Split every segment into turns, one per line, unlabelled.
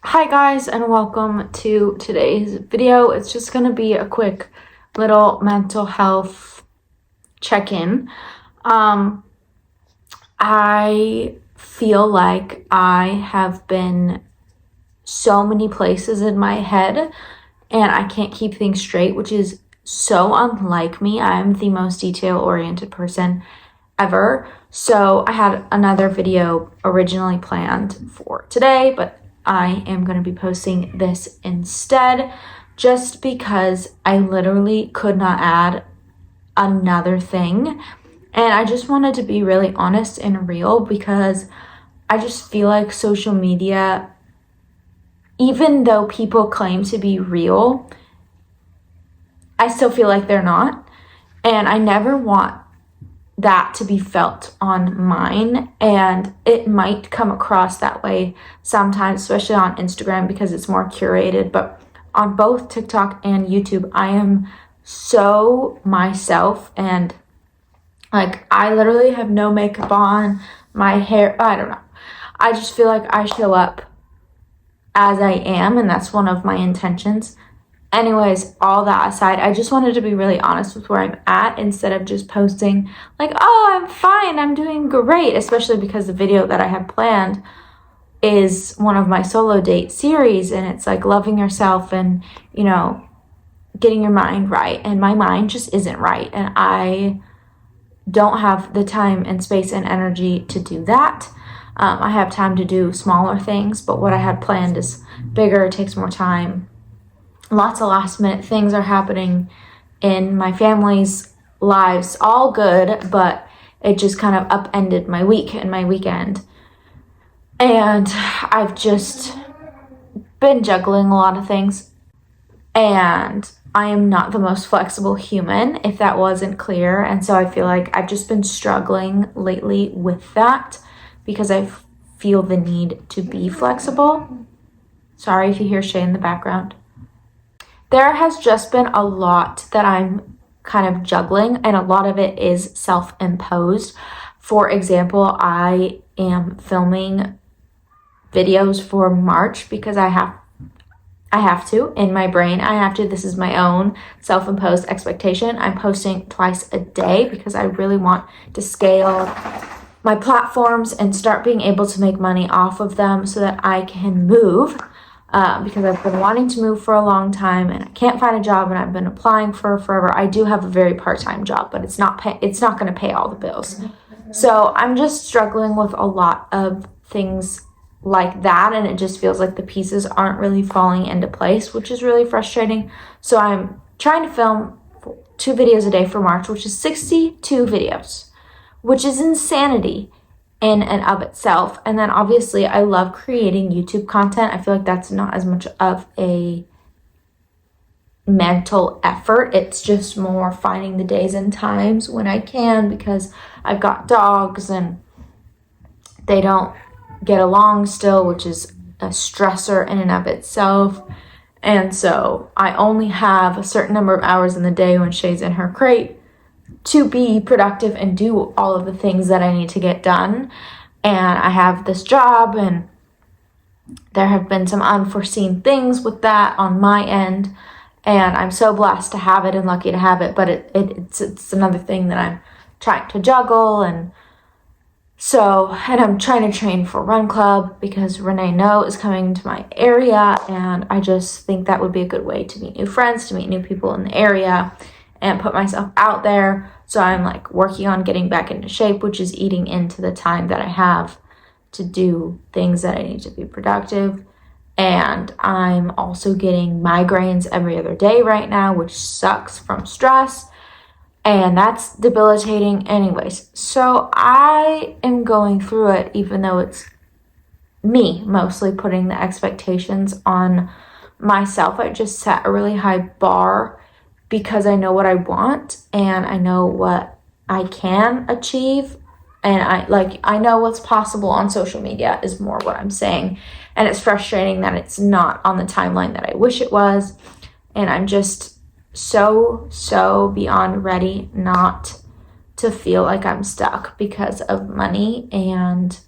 Hi guys, and welcome to today's video. It's just going to be a quick little mental health check-in. I feel like I have been so many places in my head and I can't keep things straight, which is so unlike me. I'm the most detail-oriented person ever. So I had another video originally planned for today, but I am going to be posting this instead just because I literally could not add another thing. And I just wanted to be really honest and real because I just feel like social media, even though people claim to be real, I still feel like they're not. And I never want that to be felt on mine, and it might come across that way sometimes, especially on Instagram because it's more curated, but on both TikTok and YouTube I am so myself, and like I literally have no makeup on, my hair, I don't know, I just feel like I show up as I am, and that's one of my intentions. Anyways, all that aside, I just wanted to be really honest with where I'm at instead of just posting like, oh, I'm fine, I'm doing great, especially because the video that I had planned is one of my solo date series, and it's like loving yourself and, getting your mind right. And my mind just isn't right, and I don't have the time and space and energy to do that. I have time to do smaller things, but what I had planned is bigger, it takes more time. Lots of last minute things are happening in my family's lives, all good, but it just kind of upended my week and my weekend. And I've just been juggling a lot of things, and I am not the most flexible human, if that wasn't clear. And so I feel like I've just been struggling lately with that because I feel the need to be flexible. Sorry if you hear Shay in the background. There has just been a lot that I'm kind of juggling, and a lot of it is self-imposed. For example, I am filming videos for March because I have to, in my brain, I have to. This is my own self-imposed expectation. I'm posting twice a day because I really want to scale my platforms and start being able to make money off of them so that I can move. Because I've been wanting to move for a long time and I can't find a job, and I've been applying for forever. I do have a very part-time job, but it's not going to pay all the bills. So I'm just struggling with a lot of things like that, and it just feels like the pieces aren't really falling into place, which is really frustrating. So I'm trying to film 2 videos a day for March, which is 62 videos, which is insanity in and of itself. And then obviously I love creating YouTube content. I feel like that's not as much of a mental effort. It's just more finding the days and times when I can, because I've got dogs and they don't get along still, which is a stressor in and of itself. And so I only have a certain number of hours in the day when Shay's in her crate to be productive and do all of the things that I need to get done. And I have this job, and there have been some unforeseen things with that on my end, and I'm so blessed to have it and lucky to have it, but it's another thing that I'm trying to juggle. And I'm trying to train for Run Club because Renee No is coming to my area, and I just think that would be a good way to meet new friends, to meet new people in the area, and put myself out there. So I'm like working on getting back into shape, which is eating into the time that I have to do things that I need to be productive. And I'm also getting migraines every other day right now, which sucks from stress. And that's debilitating anyways. So I am going through it, even though it's me mostly putting the expectations on myself. I just set a really high bar because I know what I want and I know what I can achieve, and I know what's possible on social media is more what I'm saying. And it's frustrating that it's not on the timeline that I wish it was, and I'm just so beyond ready not to feel like I'm stuck because of money. And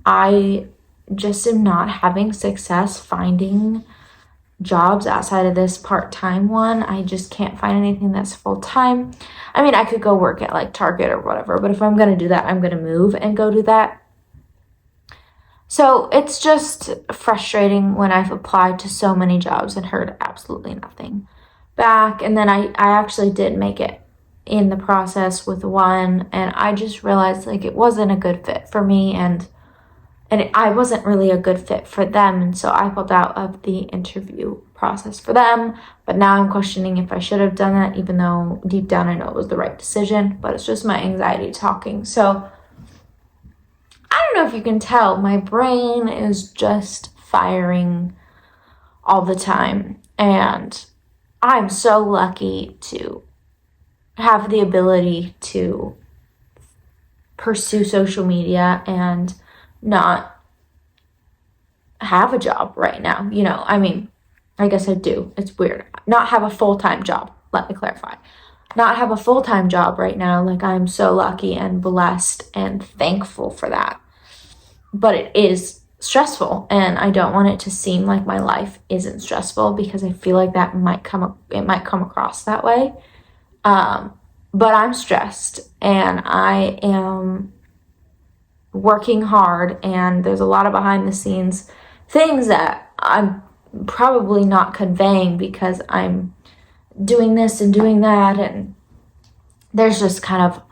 I just am not having success finding jobs outside of this part-time one. I just can't find anything that's full-time. I mean, I could go work at like Target or whatever, but if I'm going to do that, I'm going to move and go do that. So it's just frustrating when I've applied to so many jobs and heard absolutely nothing back. And then I actually did make it in the process with one, and I just realized like it wasn't a good fit for me, and I wasn't really a good fit for them, and so I pulled out of the interview process for them. But now I'm questioning if I should have done that, even though deep down I know it was the right decision, but it's just my anxiety talking. So I don't know if you can tell, my brain is just firing all the time, and I'm so lucky to have the ability to pursue social media and not have a job right now. You know, I mean, I guess I do. It's weird. Not have a full-time job. Let me clarify. Not have a full-time job right now. Like, I'm so lucky and blessed and thankful for that. But it is stressful, and I don't want it to seem like my life isn't stressful, because I feel like it might come across that way. But I'm stressed, and I am working hard, and there's a lot of behind the scenes things that I'm probably not conveying because I'm doing this and doing that, and there's just kind of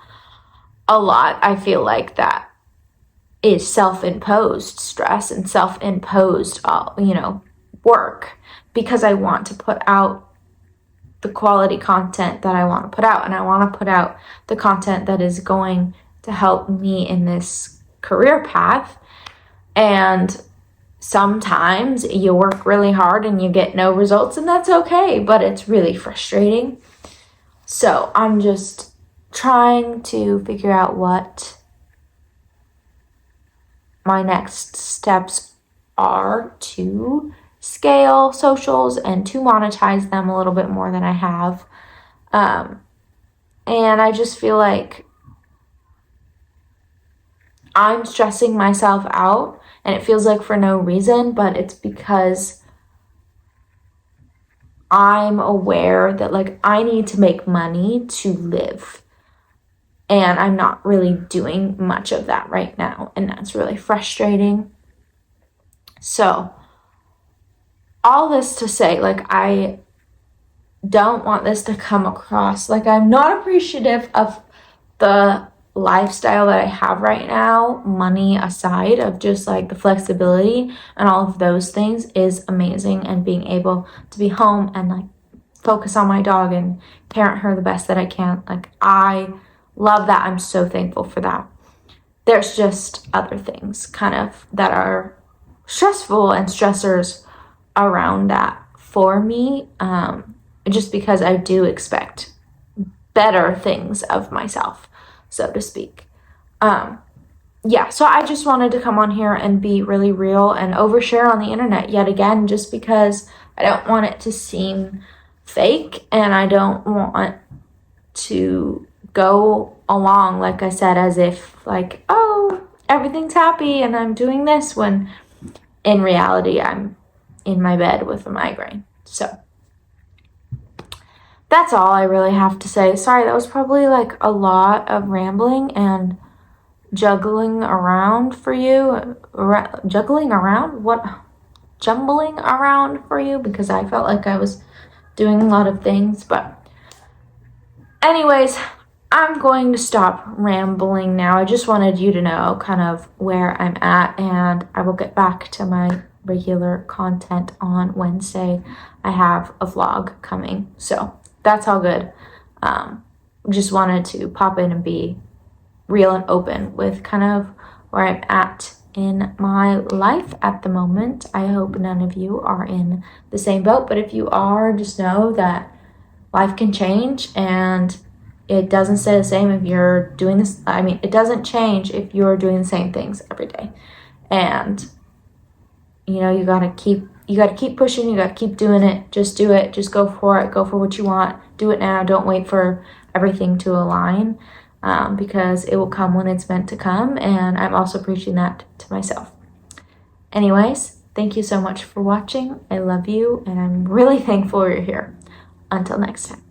a lot, I feel like, that is self-imposed stress and self-imposed work, because I want to put out the quality content that I want to put out, and I want to put out the content that is going to help me in this career path. And sometimes you work really hard and you get no results, and that's okay, but it's really frustrating. So I'm just trying to figure out what my next steps are to scale socials and to monetize them a little bit more than I have. And I just feel like I'm stressing myself out, and it feels like for no reason, but it's because I'm aware that like I need to make money to live, and I'm not really doing much of that right now, and that's really frustrating. So all this to say, like, I don't want this to come across like I'm not appreciative of the lifestyle that I have right now, money aside, of just like the flexibility and all of those things is amazing, and being able to be home and like focus on my dog and parent her the best that I can. Like, I love that. I'm so thankful for that. There's just other things kind of that are stressful and stressors around that for me, just because I do expect better things of myself, so to speak. So I just wanted to come on here and be really real and overshare on the internet yet again, just because I don't want it to seem fake, and I don't want to go along, like I said, as if like, oh, everything's happy and I'm doing this, when in reality I'm in my bed with a migraine. So that's all I really have to say. Sorry, that was probably like a lot of rambling and jumbling around for you, because I felt like I was doing a lot of things. But anyways, I'm going to stop rambling now. I just wanted you to know kind of where I'm at, and I will get back to my regular content on Wednesday. I have a vlog coming, so that's all good. Just wanted to pop in and be real and open with kind of where I'm at in my life at the moment. I hope none of you are in the same boat, but if you are, just know that life can change, and it doesn't stay the same if you're doing this. I mean, it doesn't change if you're doing the same things every day. And you know, you gotta keep pushing, you gotta keep doing it. Just do it, just go for it, go for what you want, do it now. Don't wait for everything to align, because it will come when it's meant to come. And I'm also preaching that to myself. Anyways, thank you so much for watching. I love you, and I'm really thankful you're here. Until next time.